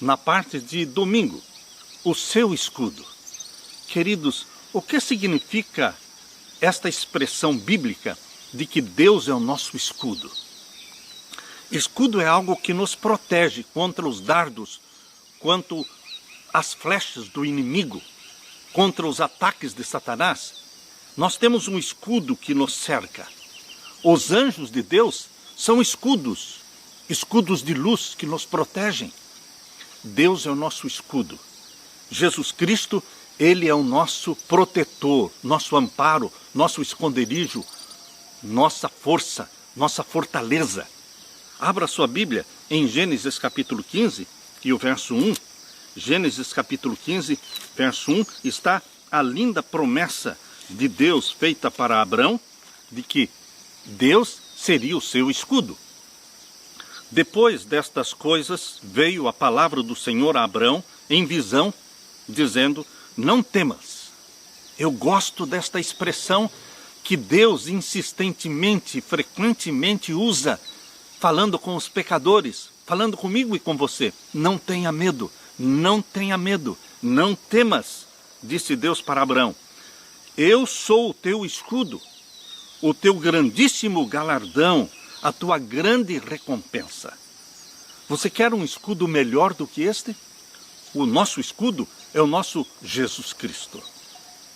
na parte de domingo, o seu escudo. Queridos, o que significa esta expressão bíblica de que Deus é o nosso escudo? Escudo é algo que nos protege contra os dardos, quanto às flechas do inimigo, contra os ataques de Satanás. Nós temos um escudo que nos cerca. Os anjos de Deus são escudos, escudos de luz que nos protegem. Deus é o nosso escudo. Jesus Cristo, Ele é o nosso protetor, nosso amparo, nosso esconderijo, nossa força, nossa fortaleza. Abra sua Bíblia em Gênesis capítulo 15 e o verso 1. Gênesis capítulo 15, verso 1, está a linda promessa de Deus feita para Abrão, de que Deus seria o seu escudo. Depois destas coisas, veio a palavra do Senhor a Abrão em visão, dizendo: não temas. Eu gosto desta expressão que Deus insistentemente, frequentemente usa, falando com os pecadores, falando comigo e com você. Não tenha medo, não tenha medo, não temas, disse Deus para Abrão. Eu sou o teu escudo, o teu grandíssimo galardão, a tua grande recompensa. Você quer um escudo melhor do que este? O nosso escudo é o nosso Jesus Cristo.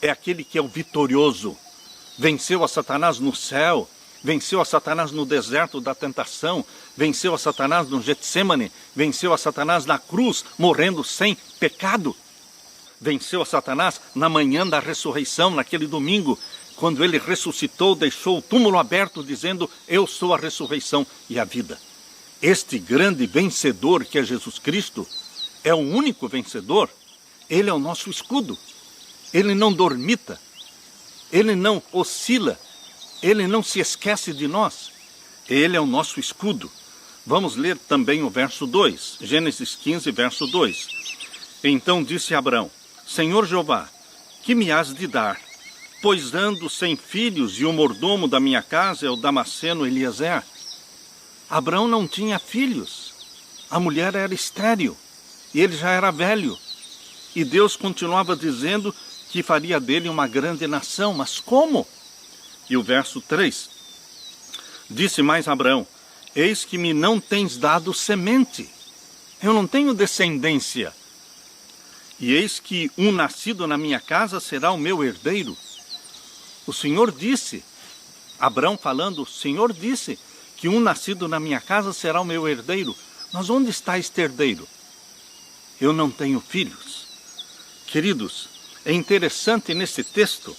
É aquele que é o vitorioso. Venceu a Satanás no céu, venceu a Satanás no deserto da tentação, venceu a Satanás no Getsêmane, venceu a Satanás na cruz, morrendo sem pecado. Venceu a Satanás na manhã da ressurreição, naquele domingo, quando ele ressuscitou, deixou o túmulo aberto, dizendo: eu sou a ressurreição e a vida. Este grande vencedor que é Jesus Cristo, é o único vencedor. Ele é o nosso escudo. Ele não dormita, ele não oscila, ele não se esquece de nós. Ele é o nosso escudo. Vamos ler também o verso 2, Gênesis 15, verso 2. Então disse Abrão: Senhor Jeová, que me has de dar? Pois ando sem filhos e o mordomo da minha casa é o Damasceno Eliezer. Abrão não tinha filhos. A mulher era estéril e ele já era velho. E Deus continuava dizendo que faria dele uma grande nação. Mas como? E o verso 3. Disse mais Abrão: eis que me não tens dado semente. Eu não tenho descendência. E eis que um nascido na minha casa será o meu herdeiro. O Senhor disse, Abrão falando, o Senhor disse que um nascido na minha casa será o meu herdeiro. Mas onde está este herdeiro? Eu não tenho filhos. Queridos, é interessante nesse texto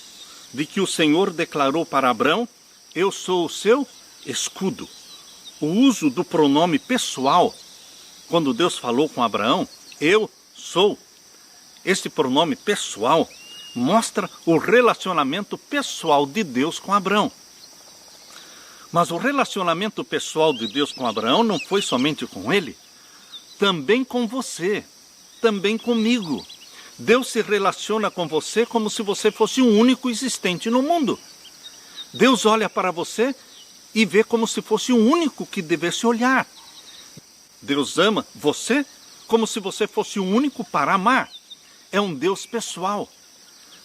de que o Senhor declarou para Abrão: eu sou o seu escudo. O uso do pronome pessoal, quando Deus falou com Abraão, eu sou. Este pronome pessoal mostra o relacionamento pessoal de Deus com Abrão. Mas o relacionamento pessoal de Deus com Abraão não foi somente com ele, também com você, também comigo. Deus se relaciona com você como se você fosse o único existente no mundo. Deus olha para você e vê como se fosse o único que devesse olhar. Deus ama você como se você fosse o único para amar. É um Deus pessoal.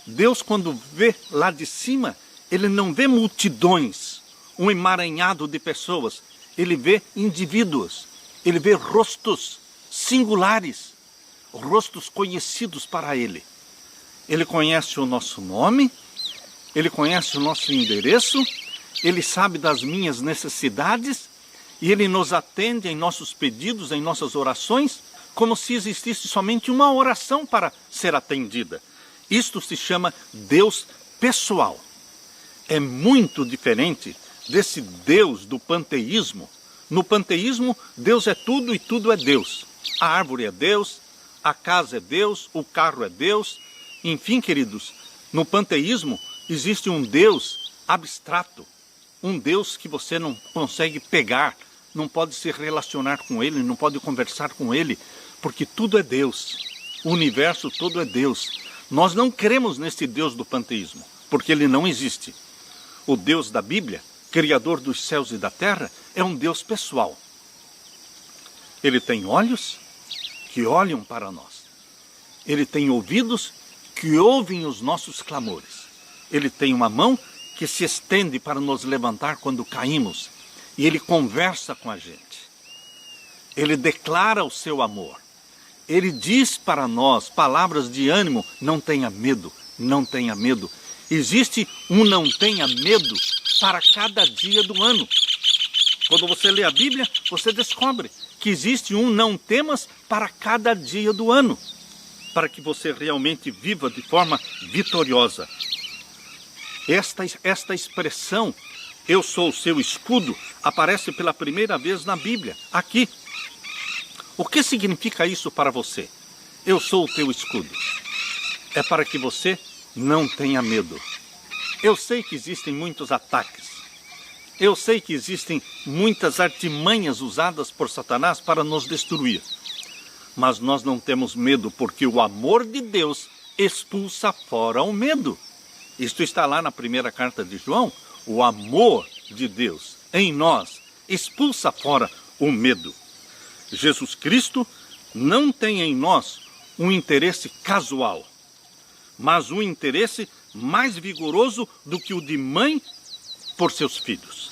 Deus, quando vê lá de cima, ele não vê multidões, um emaranhado de pessoas. Ele vê indivíduos, ele vê rostos singulares, rostos conhecidos para ele. Ele conhece o nosso nome, ele conhece o nosso endereço, ele sabe das minhas necessidades e ele nos atende em nossos pedidos, em nossas orações, como se existisse somente uma oração para ser atendida. Isto se chama Deus pessoal. É muito diferente desse Deus do panteísmo. No panteísmo, Deus é tudo e tudo é Deus. A árvore é Deus, a casa é Deus, o carro é Deus. Enfim, queridos, no panteísmo existe um Deus abstrato. Um Deus que você não consegue pegar, não pode se relacionar com ele, não pode conversar com ele, porque tudo é Deus. O universo todo é Deus. Nós não cremos nesse Deus do panteísmo, porque ele não existe. O Deus da Bíblia, Criador dos céus e da terra, é um Deus pessoal. Ele tem olhos, que olham para nós. Ele tem ouvidos que ouvem os nossos clamores. Ele tem uma mão que se estende para nos levantar quando caímos. E Ele conversa com a gente. Ele declara o seu amor. Ele diz para nós palavras de ânimo: não tenha medo, não tenha medo. Existe um não tenha medo para cada dia do ano. Quando você lê a Bíblia, você descobre que existe um não temas para cada dia do ano, para que você realmente viva de forma vitoriosa. Esta expressão, eu sou o seu escudo, aparece pela primeira vez na Bíblia, aqui. O que significa isso para você? Eu sou o teu escudo. É para que você não tenha medo. Eu sei que existem muitos ataques. Eu sei que existem muitas artimanhas usadas por Satanás para nos destruir. Mas nós não temos medo, porque o amor de Deus expulsa fora o medo. Isto está lá na primeira carta de João. O amor de Deus em nós expulsa fora o medo. Jesus Cristo não tem em nós um interesse casual, mas um interesse mais vigoroso do que o de mãe por seus filhos.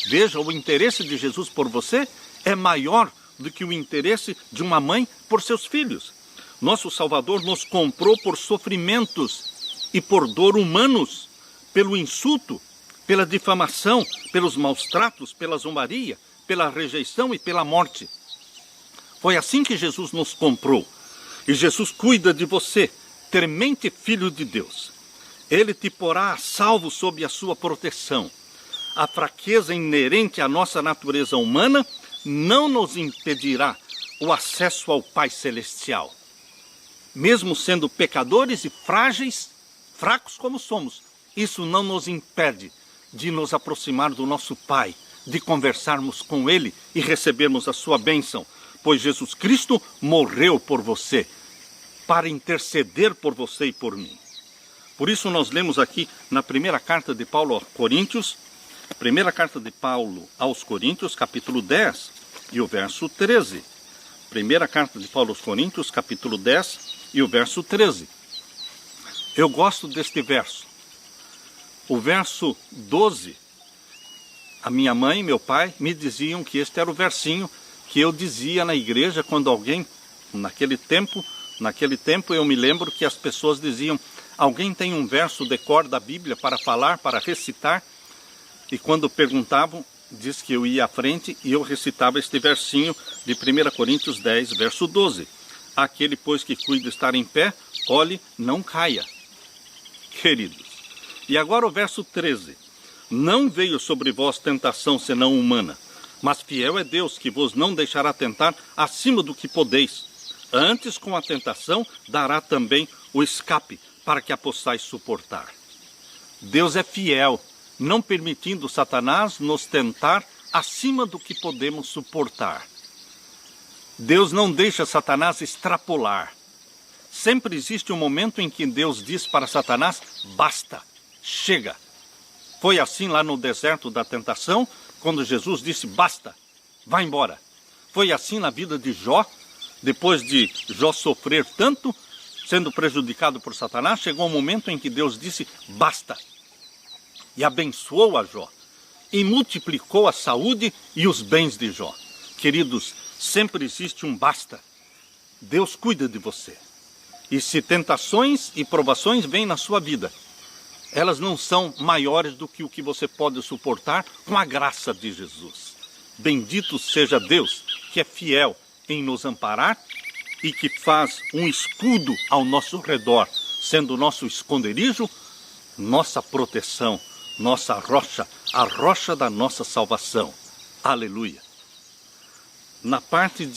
Veja, o interesse de Jesus por você é maior do que o interesse de uma mãe por seus filhos. Nosso Salvador nos comprou por sofrimentos e por dor humanos, pelo insulto, pela difamação, pelos maus tratos, pela zombaria, pela rejeição e pela morte. Foi assim que Jesus nos comprou. E Jesus cuida de você, temente filho de Deus. Ele te porá a salvo sob a sua proteção. A fraqueza inerente à nossa natureza humana não nos impedirá o acesso ao Pai Celestial. Mesmo sendo pecadores e frágeis, fracos como somos, isso não nos impede de nos aproximar do nosso Pai, de conversarmos com Ele e recebermos a sua bênção, pois Jesus Cristo morreu por você, para interceder por você e por mim. Por isso nós lemos aqui na primeira carta de Paulo aos Coríntios, primeira carta de Paulo aos Coríntios, capítulo 10 e o verso 13. Primeira carta de Paulo aos Coríntios, capítulo 10 e o verso 13. Eu gosto deste verso. O verso 12, a minha mãe e meu pai me diziam que este era o versinho que eu dizia na igreja quando alguém, naquele tempo eu me lembro que as pessoas diziam: alguém tem um verso de cor da Bíblia para falar, para recitar? E quando perguntavam, diz que eu ia à frente e eu recitava este versinho de 1 Coríntios 10, verso 12. Aquele, pois, que cuida estar em pé, olhe, não caia. Queridos. E agora o verso 13. Não veio sobre vós tentação senão humana, mas fiel é Deus, que vos não deixará tentar acima do que podeis. Antes, com a tentação, dará também o escape, para que a possais suportar. Deus é fiel, não permitindo Satanás nos tentar acima do que podemos suportar. Deus não deixa Satanás extrapolar. Sempre existe um momento em que Deus diz para Satanás: basta, chega. Foi assim lá no deserto da tentação, quando Jesus disse: basta, vá embora. Foi assim na vida de Jó, depois de Jó sofrer tanto, sendo prejudicado por Satanás, chegou um momento em que Deus disse: basta. E abençoou a Jó, e multiplicou a saúde e os bens de Jó. Queridos, sempre existe um basta. Deus cuida de você. E se tentações e provações vêm na sua vida, elas não são maiores do que o que você pode suportar com a graça de Jesus. Bendito seja Deus, que é fiel em nos amparar e que faz um escudo ao nosso redor, sendo o nosso esconderijo, nossa proteção, nossa rocha, a rocha da nossa salvação. Aleluia. Na parte de